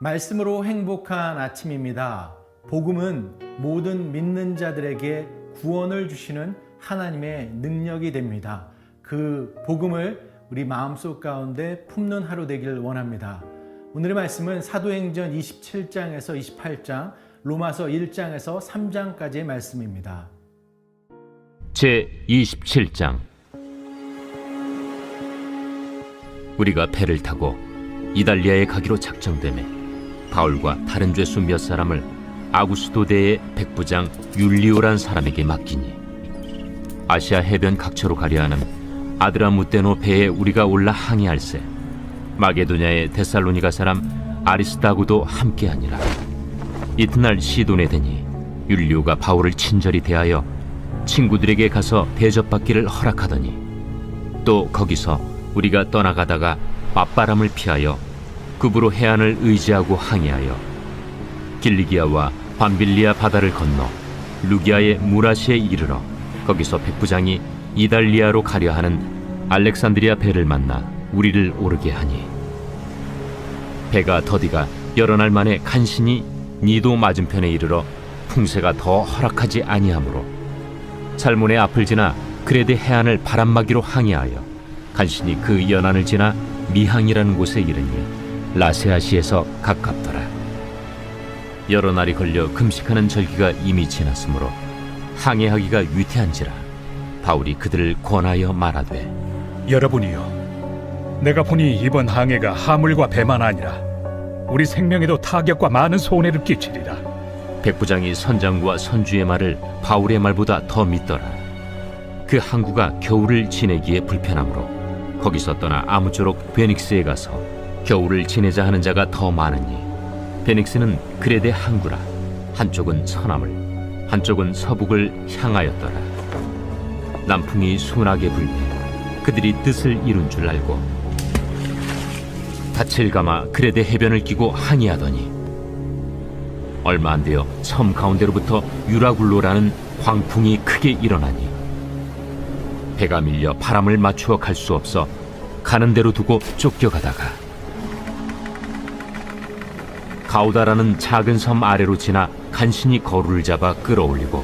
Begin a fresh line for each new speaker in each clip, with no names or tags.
말씀으로 행복한 아침입니다. 복음은 모든 믿는 자들에게 구원을 주시는 하나님의 능력이 됩니다. 그 복음을 우리 마음속 가운데 품는 하루 되길 원합니다. 오늘의 말씀은 사도행전 27장에서 28장, 로마서 1장에서 3장까지의 말씀입니다.
제27장. 우리가 배를 타고 이달리아에 가기로 작정되매 바울과 다른 죄수 몇 사람을 아구스도대의 백부장 율리오란 사람에게 맡기니, 아시아 해변 각처로 가려 하는 아드라무떼노 배에 우리가 올라 항해할세 마게도냐의 데살로니가 사람 아리스다고도 함께하니라. 이튿날 시돈에 되니 율리오가 바울을 친절히 대하여 친구들에게 가서 대접받기를 허락하더니, 또 거기서 우리가 떠나가다가 맞바람을 피하여 급으로 해안을 의지하고 항해하여 길리기아와 밤빌리아 바다를 건너 루기아의 무라시에 이르러 거기서 백부장이 이달리아로 가려 하는 알렉산드리아 배를 만나 우리를 오르게 하니, 배가 더디가 여러 날 만에 간신히 니도 맞은편에 이르러 풍세가 더 허락하지 아니하므로 살몬의 앞을 지나 그레데 해안을 바람막이로 항해하여 간신히 그 연안을 지나 미항이라는 곳에 이르니 라세아시에서 가깝더라. 여러 날이 걸려 금식하는 절기가 이미 지났으므로 항해하기가 위태한지라 바울이 그들을 권하여 말하되,
여러분이여, 내가 보니 이번 항해가 하물과 배만 아니라 우리 생명에도 타격과 많은 손해를 끼치리라.
백부장이 선장과 선주의 말을 바울의 말보다 더 믿더라. 그 항구가 겨울을 지내기에 불편하므로 거기서 떠나 아무쪼록 베닉스에 가서 겨울을 지내자 하는 자가 더 많으니, 베닉스는 그레데 항구라. 한쪽은 서남을, 한쪽은 서북을 향하였더라. 남풍이 순하게 불매 그들이 뜻을 이룬 줄 알고 닻을 감아 그레데 해변을 끼고 항해하더니, 얼마 안 되어 섬 가운데로부터 유라굴로라는 광풍이 크게 일어나니 배가 밀려 바람을 맞추어 갈 수 없어 가는 대로 두고 쫓겨가다가 가우다라는 작은 섬 아래로 지나 간신히 거루를 잡아 끌어올리고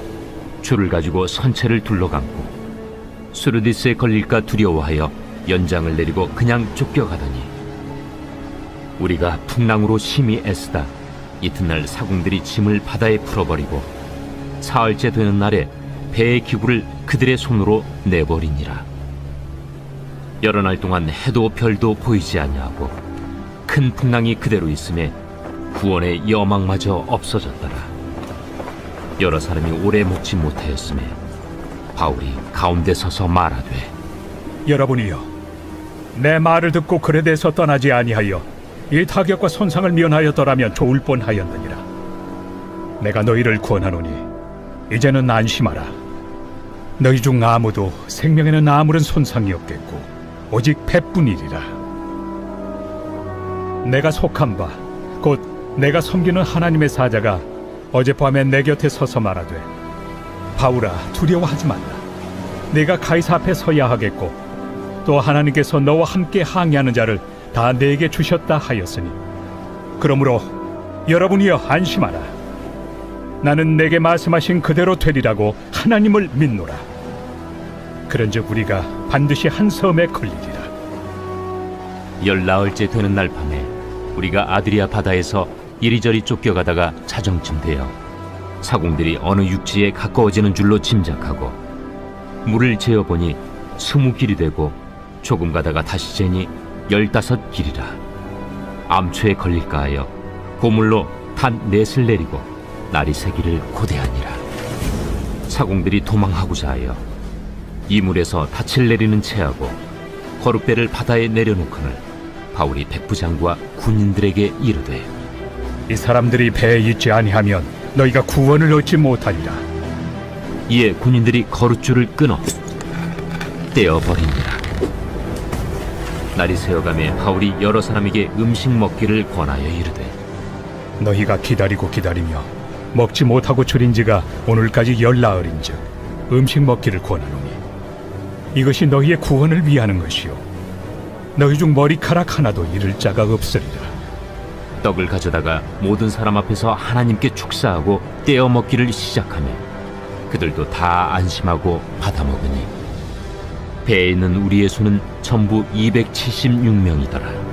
줄을 가지고 선체를 둘러감고 수르디스에 걸릴까 두려워하여 연장을 내리고 그냥 쫓겨가더니, 우리가 풍랑으로 심히 애쓰다 이튿날 사공들이 짐을 바다에 풀어버리고 사흘째 되는 날에 배의 기구를 그들의 손으로 내버리니라. 여러 날 동안 해도 별도 보이지 아니하고 큰 풍랑이 그대로 있음에 구원의 여망마저 없어졌더라. 여러 사람이 오래 묵지 못하였음에 바울이 가운데 서서 말하되,
여러분이여, 내 말을 듣고 그레데에서 떠나지 아니하여 이 타격과 손상을 면하였더라면 좋을 뻔하였느니라. 내가 너희를 권하노니 이제는 안심하라. 너희 중 아무도 생명에는 아무런 손상이 없겠고 오직 배뿐이리라. 내가 속한 바 곧 내가 섬기는 하나님의 사자가 어젯밤에 내 곁에 서서 말하되, 바울아, 두려워하지 말라. 네가 가이사 앞에 서야 하겠고 또 하나님께서 너와 함께 항해하는 자를 다 내게 주셨다 하였으니, 그러므로 여러분이여 안심하라. 나는 내게 말씀하신 그대로 되리라고 하나님을 믿노라. 그런즉 우리가 반드시 한 섬에 걸리리라.
14일째 되는 날 밤에 우리가 아드리아 바다에서 이리저리 쫓겨가다가 자정쯤 되어 사공들이 어느 육지에 가까워지는 줄로 짐작하고 물을 재어보니 20길이 되고 조금 가다가 다시 재니 15길이라. 암초에 걸릴까 하여 고물로 단 넷을 내리고 날이 새기를 고대하니라. 사공들이 도망하고자 하여 이물에서 닻을 내리는 채하고 거룻배를 바다에 내려놓거늘 바울이 백부장과 군인들에게 이르되,
이 사람들이 배에 있지 아니하면 너희가 구원을 얻지 못하리라.
이에 군인들이 거룻줄을 끊어 떼어버리니라. 날이 새어가매 바울이 여러 사람에게 음식 먹기를 권하여 이르되,
너희가 기다리고 기다리며 먹지 못하고 줄인 지가 오늘까지 14일인즉 음식 먹기를 권하노니, 이것이 너희의 구원을 위하는 것이요 너희 중 머리카락 하나도 잃을 자가 없으리라.
떡을 가져다가 모든 사람 앞에서 하나님께 축사하고 떼어 먹기를 시작하며 그들도 다 안심하고 받아 먹으니 배에 있는 우리의 수는 전부 276명이더라.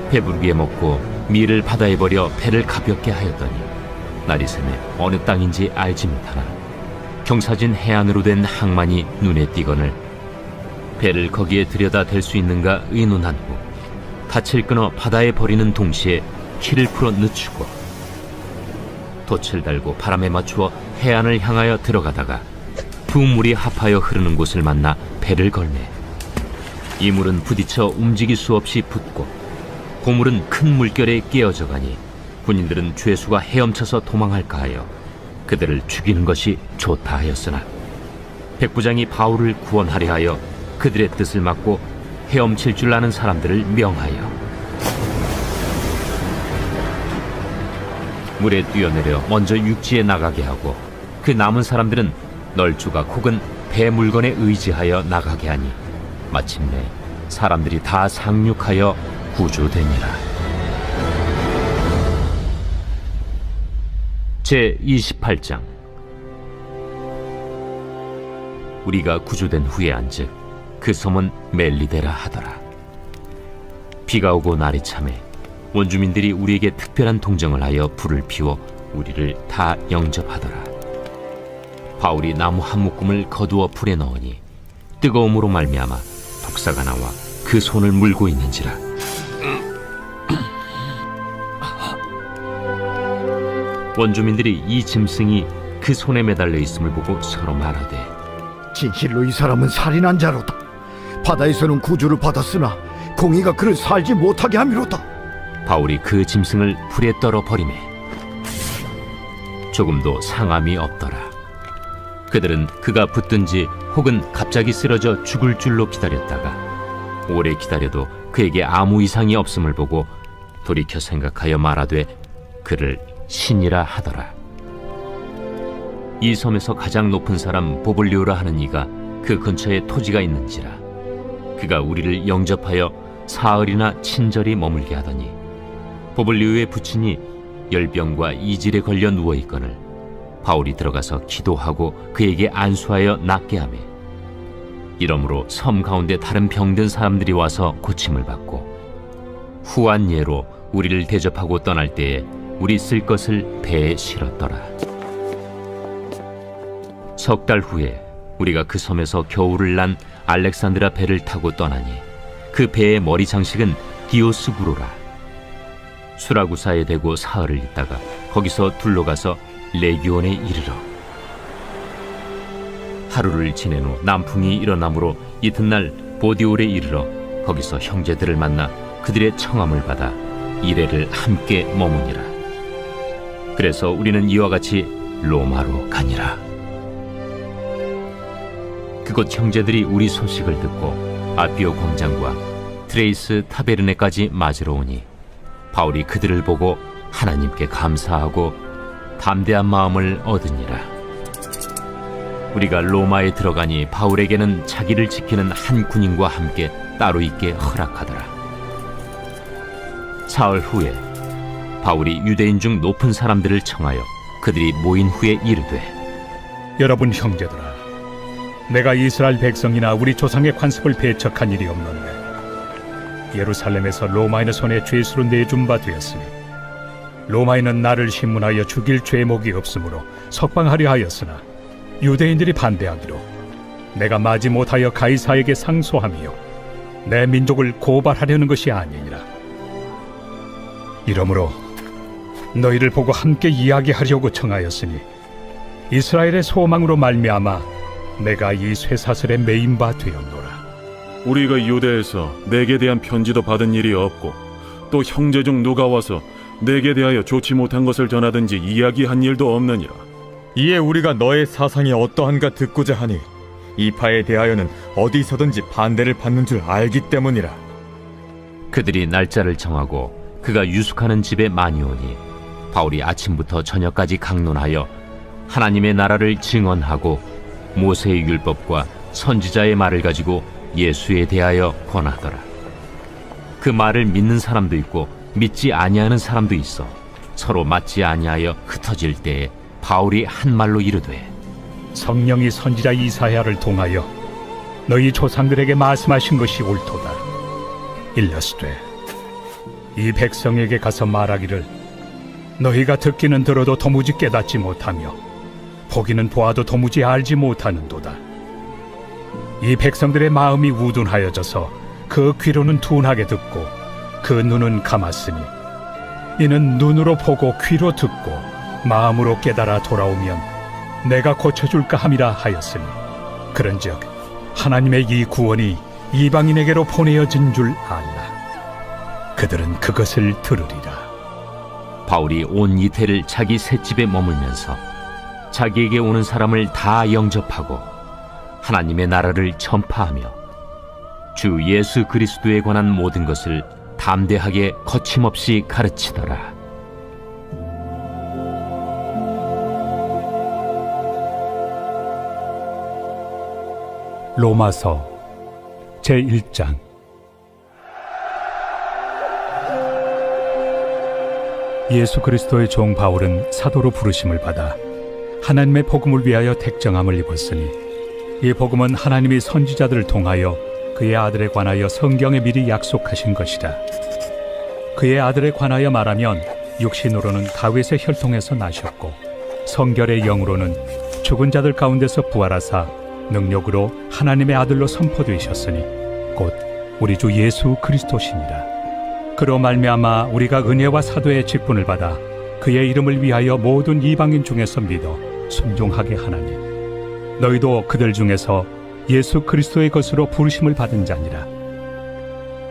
배부르게 먹고 밀을 바다에 버려 배를 가볍게 하였더니 날이 새매 어느 땅인지 알지 못하나 경사진 해안으로 된 항만이 눈에 띄거늘 배를 거기에 들여다 댈 수 있는가 의논한 후 닻을 끊어 바다에 버리는 동시에 키를 풀어 늦추고 돛을 달고 바람에 맞추어 해안을 향하여 들어가다가 두 물이 합하여 흐르는 곳을 만나 배를 걸매 이 물은 부딪혀 움직일 수 없이 붙고 고물은 큰 물결에 깨어져 가니 군인들은 죄수가 헤엄쳐서 도망할까 하여 그들을 죽이는 것이 좋다 하였으나 백부장이 바울을 구원하려 하여 그들의 뜻을 막고 헤엄칠 줄 아는 사람들을 명하여 물에 뛰어내려 먼저 육지에 나가게 하고 그 남은 사람들은 널조각 혹은 배 물건에 의지하여 나가게 하니 마침내 사람들이 다 상륙하여 구조되니라. 제28장. 우리가 구조된 후에 안즉 그 섬은 멜리데라 하더라. 비가 오고 날이 차매 원주민들이 우리에게 특별한 동정을 하여 불을 피워 우리를 다 영접하더라. 바울이 나무 한 묶음을 거두어 불에 넣으니 뜨거움으로 말미암아 독사가 나와 그 손을 물고 있는지라. 원주민들이 이 짐승이 그 손에 매달려 있음을 보고 서로 말하되
진실로 이 사람은 살인한 자로다. 바다에서는 구주를 받았으나 공의가 그를 살지 못하게 함이로다.
바울이 그 짐승을 불에 떨어 버리매 조금도 상함이 없더라. 그들은 그가 붙든지 혹은 갑자기 쓰러져 죽을 줄로 기다렸다가 오래 기다려도 그에게 아무 이상이 없음을 보고 돌이켜 생각하여 말하되 그를 신이라 하더라. 이 섬에서 가장 높은 사람 보블리오라 하는 이가 그 근처에 토지가 있는지라. 그가 우리를 영접하여 사흘이나 친절히 머물게 하더니 보블리오의 부친이 열병과 이질에 걸려 누워있거늘 바울이 들어가서 기도하고 그에게 안수하여 낫게 하매 이러므로 섬 가운데 다른 병든 사람들이 와서 고침을 받고 후한 예로 우리를 대접하고 떠날 때에 우리 쓸 것을 배에 실었더라. 석 달 후에 우리가 그 섬에서 겨울을 난 알렉산드라 배를 타고 떠나니 그 배의 머리 장식은 디오스구로라. 수라구사에 대고 사흘을 있다가 거기서 둘러가서 레기온에 이르러 하루를 지낸 후 남풍이 일어나므로 이튿날 보디올에 이르러 거기서 형제들을 만나 그들의 청함을 받아 이레를 함께 머무니라. 그래서 우리는 이와 같이 로마로 가니라. 그곳 형제들이 우리 소식을 듣고 아피오 광장과 트레이스 타베르네까지 맞으러 오니 바울이 그들을 보고 하나님께 감사하고 담대한 마음을 얻으니라. 우리가 로마에 들어가니 바울에게는 자기를 지키는 한 군인과 함께 따로 있게 허락하더라. 사흘 후에 바울이 유대인 중 높은 사람들을 청하여 그들이 모인 후에 이르되
여러분 형제들아, 내가 이스라엘 백성이나 우리 조상의 관습을 배척한 일이 없는데 예루살렘에서 로마인의 손에 죄수로 내준 바 되었으니 로마인은 나를 신문하여 죽일 죄목이 없으므로 석방하려 하였으나 유대인들이 반대하기로 내가 마지 못하여 가이사에게 상소하며 내 민족을 고발하려는 것이 아니니라. 이러므로 너희를 보고 함께 이야기하려고 청하였으니 이스라엘의 소망으로 말미암아 내가 이 쇠사슬에 매인 바 되었노라.
우리가 유대에서 내게 대한 편지도 받은 일이 없고 또 형제 중 누가 와서 내게 대하여 좋지 못한 것을 전하든지 이야기한 일도 없느니라.
이에 우리가 너의 사상이 어떠한가 듣고자 하니 이 파에 대하여는 어디서든지 반대를 받는 줄 알기 때문이라.
그들이 날짜를 정하고 그가 유숙하는 집에 많이 오니 바울이 아침부터 저녁까지 강론하여 하나님의 나라를 증언하고 모세의 율법과 선지자의 말을 가지고 예수에 대하여 권하더라. 그 말을 믿는 사람도 있고 믿지 아니하는 사람도 있어 서로 맞지 아니하여 흩어질 때에 바울이 한 말로 이르되
성령이 선지자 이사야를 통하여 너희 조상들에게 말씀하신 것이 옳도다. 일러스되 이 백성에게 가서 말하기를 너희가 듣기는 들어도 도무지 깨닫지 못하며 보기는 보아도 도무지 알지 못하는도다. 이 백성들의 마음이 우둔하여져서 그 귀로는 둔하게 듣고 그 눈은 감았으니 이는 눈으로 보고 귀로 듣고 마음으로 깨달아 돌아오면 내가 고쳐줄까 함이라 하였으니 그런즉 하나님의 이 구원이 이방인에게로 보내어진 줄 알라. 그들은 그것을 들으리라.
바울이 온 이태를 자기 셋집에 머물면서 자기에게 오는 사람을 다 영접하고 하나님의 나라를 전파하며 주 예수 그리스도에 관한 모든 것을 담대하게 거침없이 가르치더라.
로마서 제1장. 예수 그리스도의 종 바울은 사도로 부르심을 받아 하나님의 복음을 위하여 택정함을 입었으니 이 복음은 하나님이 선지자들을 통하여 그의 아들에 관하여 성경에 미리 약속하신 것이라. 그의 아들에 관하여 말하면 육신으로는 다윗의 혈통에서 나셨고 성결의 영으로는 죽은 자들 가운데서 부활하사 능력으로 하나님의 아들로 선포되셨으니 곧 우리 주 예수 그리스도시니라. 그로 말미암아 우리가 은혜와 사도의 직분을 받아 그의 이름을 위하여 모든 이방인 중에서 믿어 순종하게 하나니 너희도 그들 중에서 예수 그리스도의 것으로 부르심을 받은 자니라.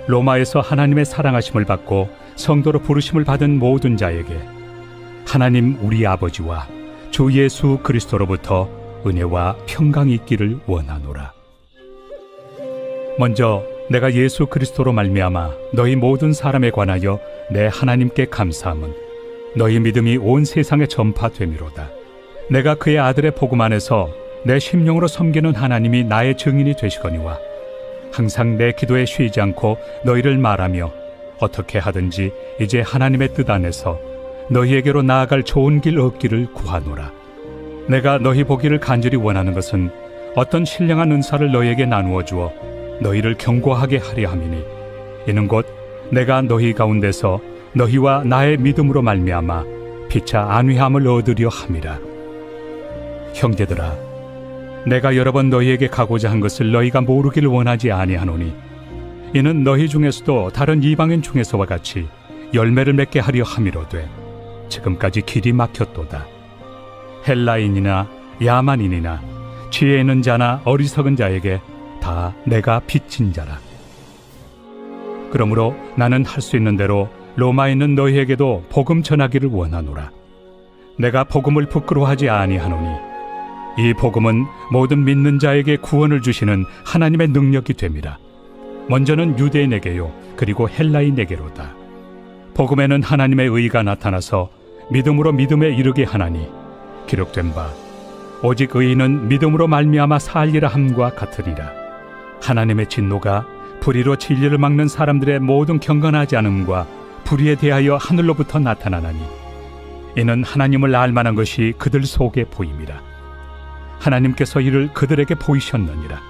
로마에서 하나님의 사랑하심을 받고 성도로 부르심을 받은 모든 자에게 하나님 우리 아버지와 주 예수 그리스도로부터 은혜와 평강이 있기를 원하노라. 먼저 내가 예수 그리스도로 말미암아 너희 모든 사람에 관하여 내 하나님께 감사함은 너희 믿음이 온 세상에 전파됨이로다. 내가 그의 아들의 복음 안에서 내 심령으로 섬기는 하나님이 나의 증인이 되시거니와 항상 내 기도에 쉬지 않고 너희를 말하며 어떻게 하든지 이제 하나님의 뜻 안에서 너희에게로 나아갈 좋은 길 얻기를 구하노라. 내가 너희 보기를 간절히 원하는 것은 어떤 신령한 은사를 너희에게 나누어 주어 너희를 견고하게 하려 함이니 이는 곧 내가 너희 가운데서 너희와 나의 믿음으로 말미암아 피차 안위함을 얻으려 함이라. 형제들아, 내가 여러 번 너희에게 가고자 한 것을 너희가 모르기를 원하지 아니하노니 이는 너희 중에서도 다른 이방인 중에서와 같이 열매를 맺게 하려 함이로되 지금까지 길이 막혔도다. 헬라인이나 야만인이나 지혜 있는 자나 어리석은 자에게 다 내가 빚진 자라. 그러므로 나는 할 수 있는 대로 로마에 있는 너희에게도 복음 전하기를 원하노라. 내가 복음을 부끄러워하지 아니하노니 이 복음은 모든 믿는 자에게 구원을 주시는 하나님의 능력이 됨이라. 먼저는 유대인에게요 그리고 헬라인에게로다. 복음에는 하나님의 의가 나타나서 믿음으로 믿음에 이르게 하나니 기록된 바 오직 의인은 믿음으로 말미암아 살리라 함과 같으리라. 하나님의 진노가 불의로 진리를 막는 사람들의 모든 경건하지 않음과 불의에 대하여 하늘로부터 나타나나니 이는 하나님을 알 만한 것이 그들 속에 보임이라. 하나님께서 이를 그들에게 보이셨느니라.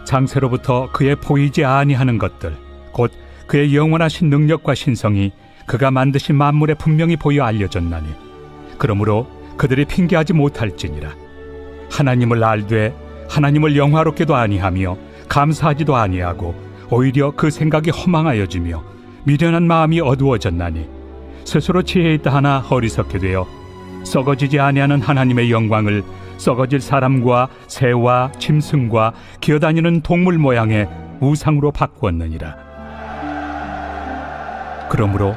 장세로부터 그의 보이지 아니하는 것들 곧 그의 영원하신 능력과 신성이 그가 만드신 만물에 분명히 보여 알려졌나니 그러므로 그들이 핑계하지 못할지니라. 하나님을 알되 하나님을 영화롭게도 아니하며 감사하지도 아니하고 오히려 그 생각이 허망하여지며 미련한 마음이 어두워졌나니 스스로 지혜 있다 하나 어리석게 되어 썩어지지 아니하는 하나님의 영광을 썩어질 사람과 새와 짐승과 기어다니는 동물 모양의 우상으로 바꾸었느니라. 그러므로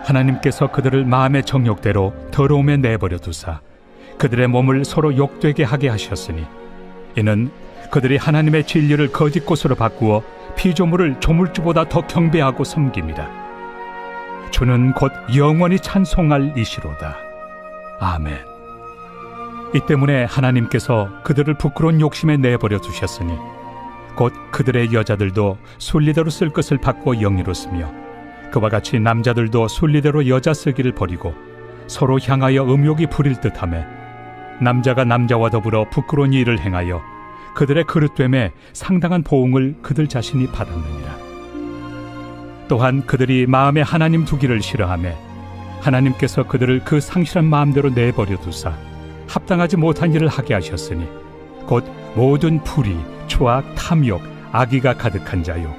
하나님께서 그들을 마음의 정욕대로 더러움에 내버려 두사 그들의 몸을 서로 욕되게 하게 하셨으니 이는 그들이 하나님의 진리를 거짓 것으로 바꾸어 피조물을 조물주보다 더 경배하고 섬깁니다. 주는 곧 영원히 찬송할 이시로다. 아멘. 이 때문에 하나님께서 그들을 부끄러운 욕심에 내버려 두셨으니 곧 그들의 여자들도 순리대로 쓸 것을 받고 영예롭으며 그와 같이 남자들도 순리대로 여자 쓰기를 버리고 서로 향하여 음욕이 부릴 듯하며 남자가 남자와 더불어 부끄러운 일을 행하여 그들의 그릇됨에 상당한 보응을 그들 자신이 받았느니라. 또한 그들이 마음에 하나님 두기를 싫어하며 하나님께서 그들을 그 상실한 마음대로 내버려 두사 합당하지 못한 일을 하게 하셨으니 곧 모든 불의, 초악, 탐욕, 악의가 가득한 자요,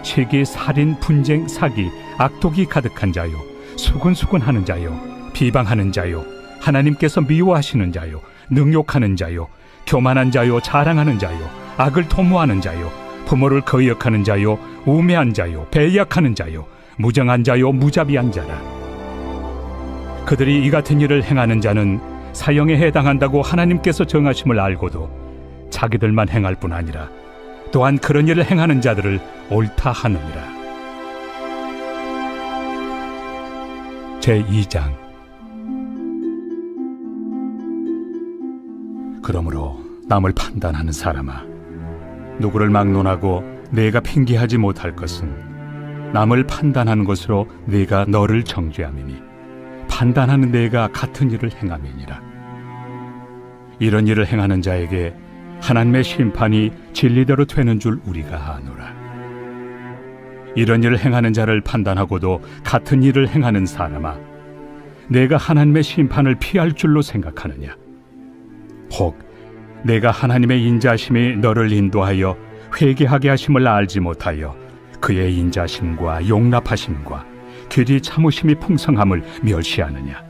시기, 살인, 분쟁, 사기, 악독이 가득한 자요, 수군수군하는 자요, 비방하는 자요, 하나님께서 미워하시는 자요, 능욕하는 자요, 교만한 자요, 자랑하는 자요, 악을 도모하는 자요, 부모를 거역하는 자요, 우매한 자요, 배약하는 자요, 무정한 자요, 무자비한 자라. 그들이 이 같은 일을 행하는 자는 사형에 해당한다고 하나님께서 정하심을 알고도 자기들만 행할 뿐 아니라 또한 그런 일을 행하는 자들을 옳다 하느니라. 제2장. 그러므로 남을 판단하는 사람아, 누구를 막론하고 내가 핑계하지 못할 것은 남을 판단하는 것으로 내가 너를 정죄함이니 판단하는 내가 같은 일을 행함이니라. 이런 일을 행하는 자에게 하나님의 심판이 진리대로 되는 줄 우리가 아노라. 이런 일을 행하는 자를 판단하고도 같은 일을 행하는 사람아, 내가 하나님의 심판을 피할 줄로 생각하느냐? 혹 내가 하나님의 인자심이 너를 인도하여 회개하게 하심을 알지 못하여 그의 인자심과 용납하심과 길이 참으심이 풍성함을 멸시하느냐?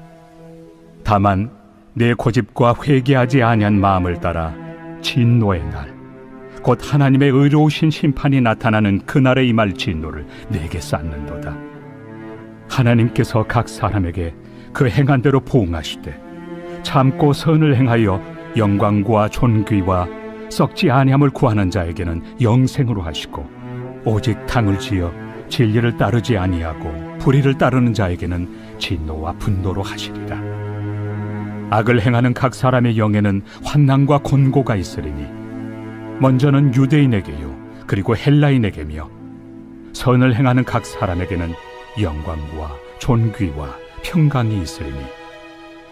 다만 내 고집과 회개하지 아니한 마음을 따라 진노의 날, 곧 하나님의 의로우신 심판이 나타나는 그날에 임할 진노를 내게 쌓는도다. 하나님께서 각 사람에게 그 행한 대로 보응하시되 참고 선을 행하여 영광과 존귀와 썩지 아니함을 구하는 자에게는 영생으로 하시고, 오직 당을 지어 진리를 따르지 아니하고 불의를 따르는 자에게는 진노와 분노로 하시리라. 악을 행하는 각 사람의 영에는 환난과 곤고가 있으리니 먼저는 유대인에게요 그리고 헬라인에게며, 선을 행하는 각 사람에게는 영광과 존귀와 평강이 있으리니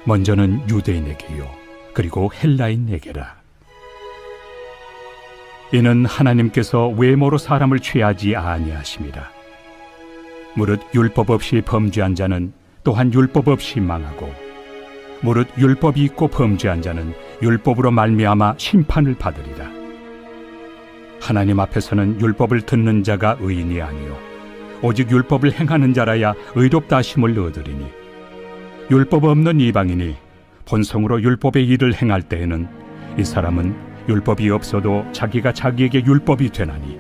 먼저는 유대인에게요 그리고 헬라인에게라. 이는 하나님께서 외모로 사람을 취하지 아니하심이라. 무릇 율법 없이 범죄한 자는 또한 율법 없이 망하고, 무릇 율법이 있고 범죄한 자는 율법으로 말미암아 심판을 받으리라. 하나님 앞에서는 율법을 듣는 자가 의인이 아니요 오직 율법을 행하는 자라야 의롭다 하심을 얻으리니, 율법 없는 이방인이 본성으로 율법의 일을 행할 때에는 이 사람은 율법이 없어도 자기가 자기에게 율법이 되나니,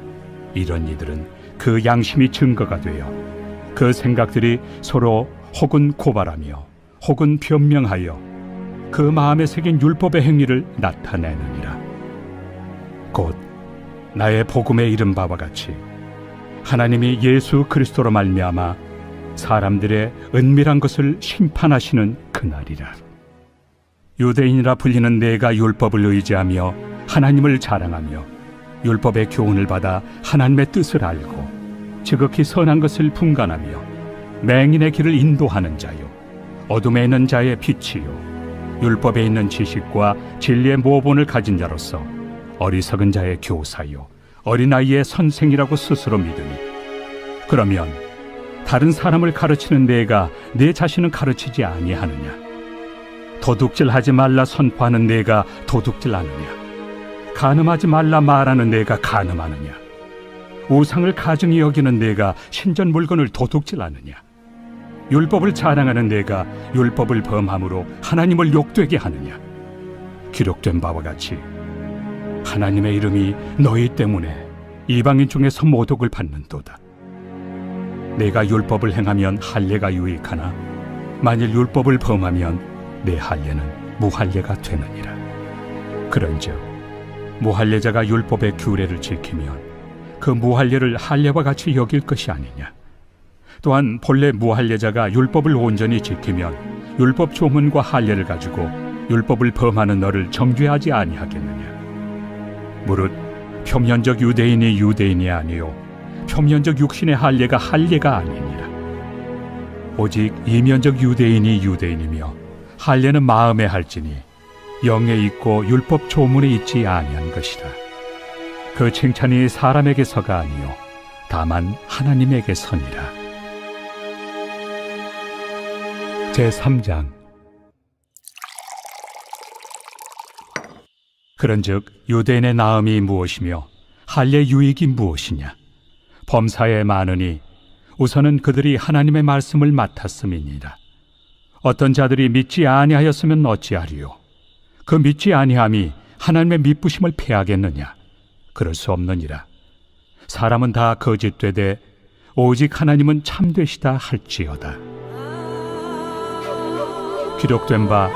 이런 이들은 그 양심이 증거가 되어 그 생각들이 서로 혹은 고발하며 혹은 변명하여 그 마음에 새긴 율법의 행위를 나타내느니라. 곧 나의 복음에 이른 바와 같이 하나님이 예수 그리스도로 말미암아 사람들의 은밀한 것을 심판하시는 그날이라. 유대인이라 불리는 내가 율법을 의지하며 하나님을 자랑하며 율법의 교훈을 받아 하나님의 뜻을 알고 지극히 선한 것을 분간하며 맹인의 길을 인도하는 자요, 어둠에 있는 자의 빛이요, 율법에 있는 지식과 진리의 모본을 가진 자로서 어리석은 자의 교사요, 어린아이의 선생이라고 스스로 믿으니, 그러면 다른 사람을 가르치는 내가 내 자신은 가르치지 아니하느냐? 도둑질하지 말라 선포하는 내가 도둑질하느냐? 간음하지 말라 말하는 내가 간음하느냐? 우상을 가증히 여기는 내가 신전 물건을 도둑질하느냐? 율법을 자랑하는 내가 율법을 범함으로 하나님을 욕되게 하느냐? 기록된 바와 같이 하나님의 이름이 너희 때문에 이방인 중에서 모독을 받는도다. 내가 율법을 행하면 할례가 유익하나 만일 율법을 범하면 내 할례는 무할례가 되느니라. 그런즉 무할례자가 율법의 규례를 지키면 그 무할례를 할례와 같이 여길 것이 아니냐? 또한 본래 무할례자가 율법을 온전히 지키면 율법 조문과 할례를 가지고 율법을 범하는 너를 정죄하지 아니하겠느냐? 무릇 표면적 유대인이 유대인이 아니요 표면적 육신의 할례가 할례가 아니니라. 오직 이면적 유대인이 유대인이며 할례는 마음에 할지니 영에 있고 율법 조문에 있지 아니한 것이라. 그 칭찬이 사람에게서가 아니요 다만 하나님에게서니라. 제3장. 그런즉 유대인의 나음이 무엇이며 할례 유익이 무엇이냐? 범사에 많으니 우선은 그들이 하나님의 말씀을 맡았음이니라. 어떤 자들이 믿지 아니하였으면 어찌하리요? 그 믿지 아니함이 하나님의 미쁘심을 패하겠느냐? 그럴 수 없느니라. 사람은 다 거짓되되 오직 하나님은 참되시다 할지어다. 기록된 바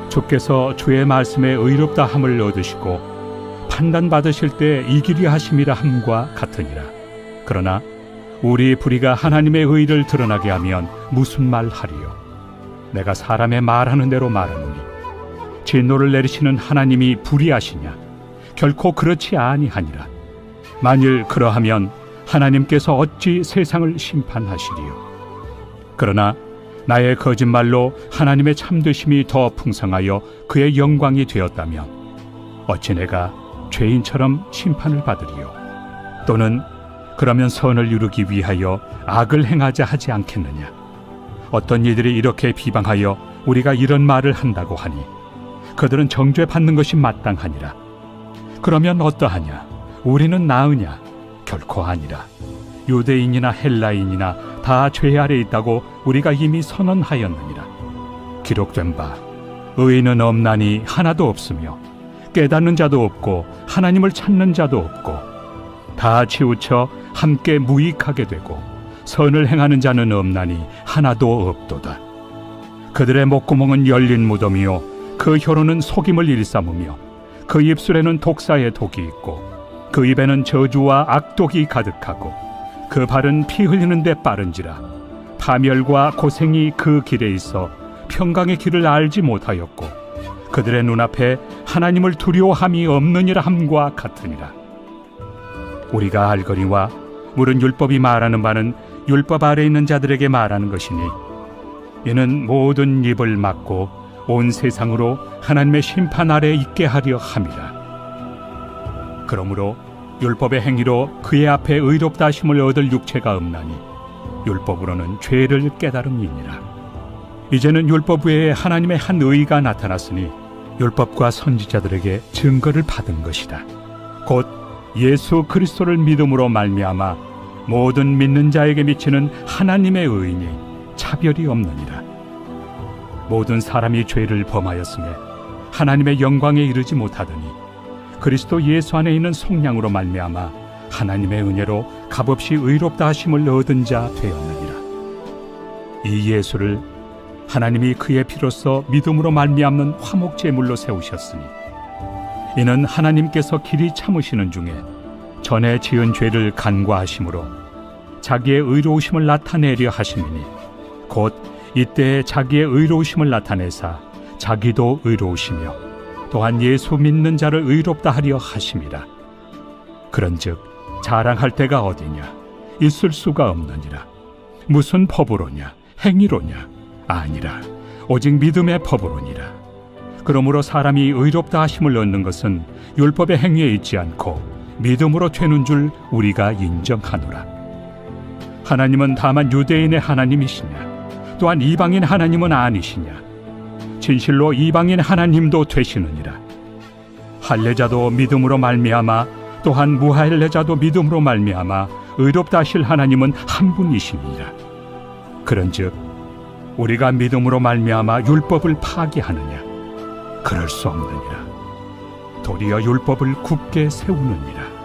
주께서 주의 말씀에 의롭다 함을 얻으시고 판단받으실 때 이기리 하심이라 함과 같으니라. 그러나 우리 불의가 하나님의 의를 드러나게 하면 무슨 말 하리요? 내가 사람의 말하는 대로 말하노니 진노를 내리시는 하나님이 불의하시냐? 결코 그렇지 아니하니라. 만일 그러하면 하나님께서 어찌 세상을 심판하시리요? 그러나 나의 거짓말로 하나님의 참되심이 더 풍성하여 그의 영광이 되었다면 어찌 내가 죄인처럼 심판을 받으리요? 또는 그러면 선을 이루기 위하여 악을 행하자 하지 않겠느냐? 어떤 이들이 이렇게 비방하여 우리가 이런 말을 한다고 하니 그들은 정죄받는 것이 마땅하니라. 그러면 어떠하냐? 우리는 나으냐? 결코 아니라. 유대인이나 헬라인이나 다 죄 아래 있다고 우리가 이미 선언하였느니라. 기록된 바 의인은 없나니 하나도 없으며 깨닫는 자도 없고 하나님을 찾는 자도 없고 다 치우쳐 함께 무익하게 되고 선을 행하는 자는 없나니 하나도 없도다. 그들의 목구멍은 열린 무덤이요 그 혀로는 속임을 일삼으며 그 입술에는 독사의 독이 있고 그 입에는 저주와 악독이 가득하고 그 발은 피 흘리는 데 빠른지라. 파멸과 고생이 그 길에 있어 평강의 길을 알지 못하였고 그들의 눈앞에 하나님을 두려워함이 없느니라 함과 같으니라. 우리가 알거니와 물은 율법이 말하는 바는 율법 아래 있는 자들에게 말하는 것이니 이는 모든 입을 막고 온 세상으로 하나님의 심판 아래 있게 하려 함이라. 그러므로 율법의 행위로 그의 앞에 의롭다 하심을 얻을 육체가 없나니 율법으로는 죄를 깨달음이니라. 이제는 율법 외에 하나님의 한 의가 나타났으니 율법과 선지자들에게 증거를 받은 것이다. 곧 예수 그리스도를 믿음으로 말미암아 모든 믿는 자에게 미치는 하나님의 의인이 차별이 없느니라. 모든 사람이 죄를 범하였음에 하나님의 영광에 이르지 못하더니 그리스도 예수 안에 있는 속량으로 말미암아 하나님의 은혜로 값없이 의롭다 하심을 얻은 자 되었느니라. 이 예수를 하나님이 그의 피로써 믿음으로 말미암는 화목 제물로 세우셨으니 이는 하나님께서 길이 참으시는 중에 전에 지은 죄를 간과하심으로 자기의 의로우심을 나타내려 하심이니 곧 이때에 자기의 의로우심을 나타내사 자기도 의로우시며 또한 예수 믿는 자를 의롭다 하려 하심이라. 그런즉 자랑할 데가 어디냐? 있을 수가 없느니라. 무슨 법으로냐? 행위로냐? 아니라 오직 믿음의 법으로니라. 그러므로 사람이 의롭다 하심을 얻는 것은 율법의 행위에 있지 않고 믿음으로 되는 줄 우리가 인정하노라. 하나님은 다만 유대인의 하나님이시냐? 또한 이방인 하나님은 아니시냐? 진실로 이방인 하나님도 되시느니라. 할례자도 믿음으로 말미암아 또한 무할례자도 믿음으로 말미암아 의롭다 하실 하나님은 한 분이시니라. 그런즉 우리가 믿음으로 말미암아 율법을 파기하느냐? 그럴 수 없느니라. 도리어 율법을 굳게 세우느니라.